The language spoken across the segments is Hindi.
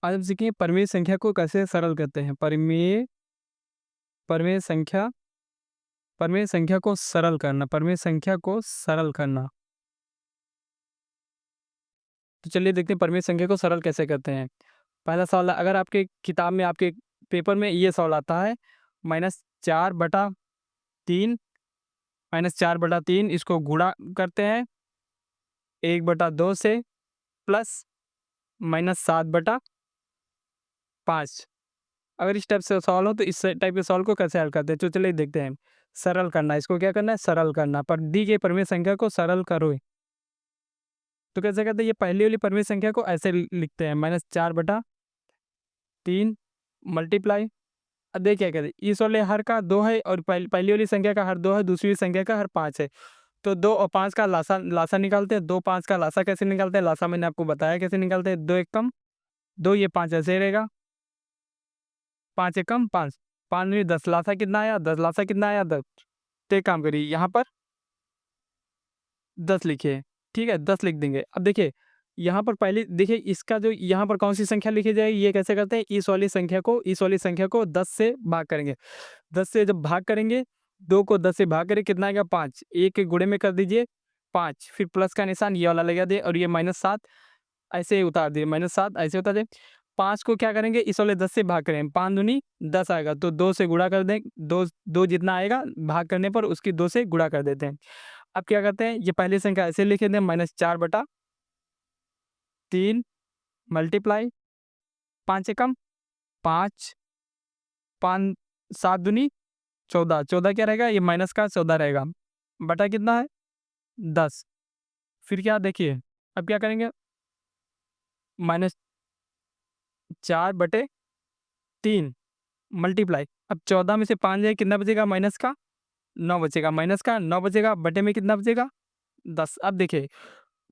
आज हम सीखेंगे परिमेय संख्या को कैसे सरल करते हैं। परिमेय संख्या परिमेय संख्या को सरल करना परिमेय संख्या को सरल करना। तो चलिए देखते हैं परिमेय संख्या को सरल कैसे करते हैं। पहला सवाल, अगर आपके किताब में आपके पेपर में ये सवाल आता है, -4/3 -4/3 इसको गुणा करते हैं 1/2 से प्लस -7/5। अगर इस टाइप से सवाल हो तो इस टाइप के सवाल को कैसे हल करते हैं, तो चलिए देखते हैं। सरल करना, इसको क्या करना है, सरल करना। पर दी गई परिमेय संख्या को सरल करो। तो कैसे करते हैं, ये पहली वाली परिमेय संख्या को ऐसे लिखते हैं, -4/3 मल्टीप्लाई। अब देखिए क्या कहते हैं, इस वाले हर का 2 है और पहली वाली संख्या का हर 2 है, दूसरी संख्या का हर 5 है। तो 2 और 5 का लासा लासा निकालते हैं। 2 5 का लासा कैसे निकालते हैं, लासा मैंने आपको बताया कैसे निकालते हैं। 2 एक कम 2, ये 5 ऐसे ही रहेगा। 5 एक कम 5, 5 नहीं 10, लासा कितना आया 10, लासा कितना आया 10। तो एक काम करिए, यहाँ पर 10 लिखिए, ठीक है, 10 लिख देंगे। अब देखिए, यहाँ पर पहले देखिए इसका जो यहाँ पर कौन-सी संख्या लिखी जाएगी, ये कैसे करते हैं, इस वाली संख्या को 10 से भाग करेंगे। 10 से जब भाग करेंगे, 2 को 10 से भाग करें कितना आएगा 5, 1 के गुणे में कर दीजिए 5, फिर प्लस का निशान ये वाला लगा दिए और ये -7 ऐसे ही उतार दिए, -7 ऐसे उतार दिए। 5 को क्या करेंगे, इस वाले 10 से भाग करें, 5 दूनी 10 आएगा, तो 2 से गुणा कर दें, 2 जितना आएगा भाग करने पर उसकी 2 से गुणा कर देते हैं। अब क्या करते हैं, ये पहली संख्या ऐसे लिख दें, -4/3 मल्टीप्लाई 5 एकम 5, 5 7 दूनी 14, 14 क्या रहेगा, ये माइनस का 14 रहेगा, बटा कितना है 10। फिर क्या देखिए, अब क्या करेंगे, -4/3 मल्टीप्लाई। अब 14 में से 5 जाए कितना बचेगा, माइनस का 9 बचेगा, माइनस का 9 बचेगा, बटे में कितना बचेगा 10। अब देखिए,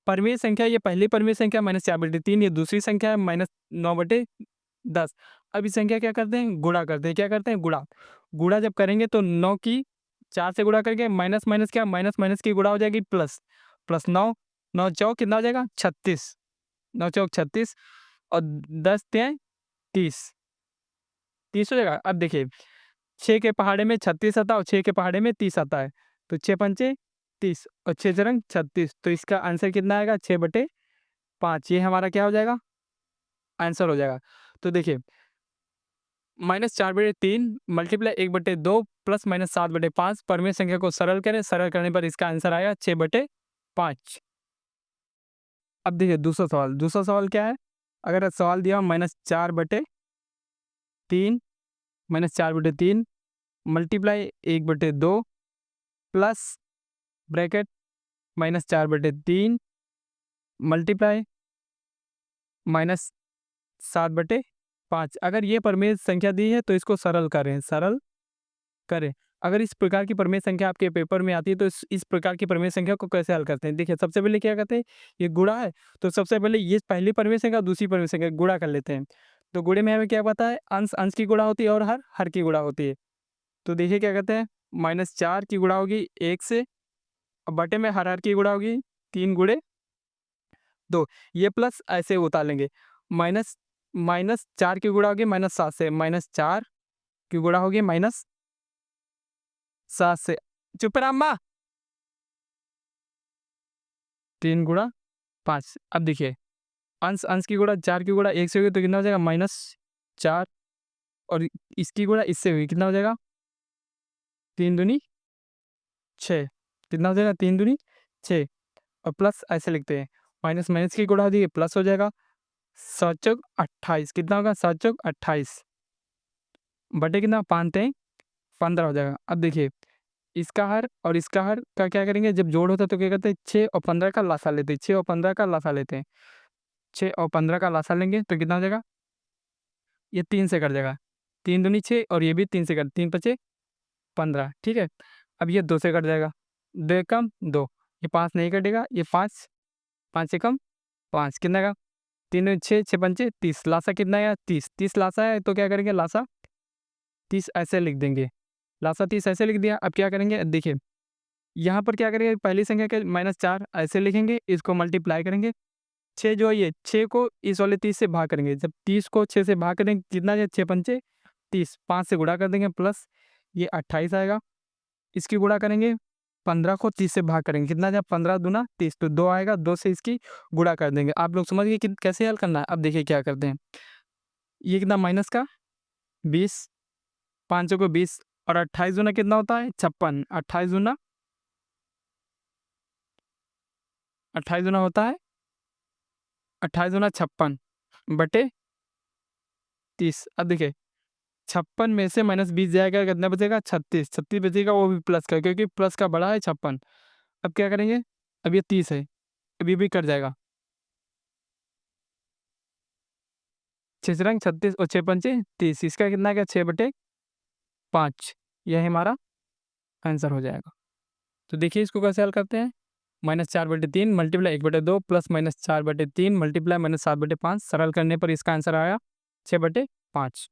परिमेय संख्या, ये पहली परिमेय संख्या -4/3, ये दूसरी संख्या है -9/10। अब इस संख्या क्या करते हैं, गुणा करते हैं। क्या करते हैं, गुणा। गुणा जब करेंगे तो 9 की 4 से गुणा करेंगे, माइनस माइनस क्या, माइनस माइनस की गुणा हो जाएगी प्लस, प्लस 9, 9 चौक कितना हो जाएगा 36, 9 चौक 36 और 10 तियां 30, 30 हो जाएगा। अब देखिए, 6 के पहाड़े में 36 आता है और 6 के पहाड़े में 30 आता है, तो 6 पंचे 30 और 6 चरंग 36, तो इसका आंसर कितना आएगा 6/5। ये हमारा क्या हो जाएगा, आंसर हो जाएगा। तो देखिए, -4/3 मल्टीप्लाई 1/2 प्लस -7/5 परिमेय संख्या को सरल करें, सरल करने पर इसका आंसर आएगा 6/5। अब देखिए दूसरा सवाल क्या है, अगर सवाल दिया हो -4/3 मल्टीप्लाई 1/2 प्लस ब्रैकेट -4/3 मल्टीप्लाई -7/5। अगर ये परिमेय संख्या दी है तो इसको सरल करें। अगर इस प्रकार की परिमेय संख्या आपके पेपर में आती है तो इस प्रकार की परिमेय संख्या को कैसे हल करते हैं? देखिए, सबसे पहले क्या करते हैं, ये गुणा है, तो सबसे पहले ये पहली परिमेय संख्या दूसरी परिमेय संख्या गुणा कर लेते हैं। तो गुणे में हमें क्या पता है, अंश अंश की गुणा होती है और हर हर की गुणा होती है। तो देखिए क्या करते हैं, -4 की गुणा होगी 1 से और बटे में हर हर की गुणा होगी 3 गुणे 2, ये प्लस ऐसे उतार लेंगे। माइनस माइनस 4 की गुणा होगी -7 से, -4 की गुणा होगी -7 से, चुप रहा अम्मा, 3 गुणा 5। अब देखिए, अंश अंश की गुणा 4 की गुणा 1 से होगी तो कितना हो जाएगा -4 और इसकी गुणा इससे हुई कितना हो जाएगा 3 दूनी 6, कितना हो जाएगा 3 दूनी 6 और प्लस ऐसे लिखते हैं, माइनस माइनस की गुणा हो जाएगी प्लस हो जाएगा, 7 चौक 28 कितना होगा 7 चौक 28 बटे कितना 5 तेईं 15 हो जाएगा। अब देखिए, इसका हर और इसका हर का क्या करेंगे, जब जोड़ होता है तो क्या करते हैं 6 और 15 का लासा लेते हैं, 6 और 15 का लासा लेते हैं, 6 और 15 का लासा लेंगे तो कितना हो जाएगा, ये 3 से कट जाएगा, 3 दूनी 6 और ये भी 3 से कट, 3 पचे 15, ठीक है। अब ये 2 से कट जाएगा, 2 एकम 2, ये 5 नहीं कटेगा, ये 5, 5 एकम 5 कितना का 3 दूनी 6, 6 पंचे 30, लासा कितना आया 30, 30 लासा है तो क्या करेंगे, लासा 30 ऐसे लिख देंगे, लासा 30 ऐसे लिख दिया। अब क्या करेंगे, देखिए यहाँ पर क्या करेंगे, पहली संख्या के -4 ऐसे लिखेंगे, इसको मल्टीप्लाई करेंगे 6 जो है ये 6 को इस वाले 30 से भाग करेंगे। जब 30 को 6 से भाग करेंगे कितना जाए 6 पंचे 30, 5 से गुणा कर देंगे प्लस ये 28 आएगा। इसकी गुणा करेंगे 15 को 30 से भाग करेंगे कितना जाए 15 दूना 30 तो 2 आएगा। 2 से इसकी गुणा कर देंगे। आप लोग समझ गए कि कैसे हल करना है। अब देखिए क्या करते हैं, ये कितना माइनस का 20, 5 को 20 और 28 दूना कितना होता है 56। 28 दूना होता है 28 दूना 56 बटे 30। अब देखिए 56 में से माइनस 20 जाएगा कितना बचेगा 36। 36 बचेगा वो भी प्लस का, क्योंकि प्लस का बड़ा है 56। अब क्या करेंगे, अब ये 30 है, अब ये भी कट जाएगा। 6 रंग 36 और 6 पंचे 30, इसका कितना क्या 6/5, यह हमारा आंसर हो जाएगा। तो देखिए इसको कैसे हल करते हैं, -4/3 मल्टीप्लाई 1/2 प्लस -4/3 मल्टीप्लाई -7/5, सरल करने पर इसका आंसर आया 6/5।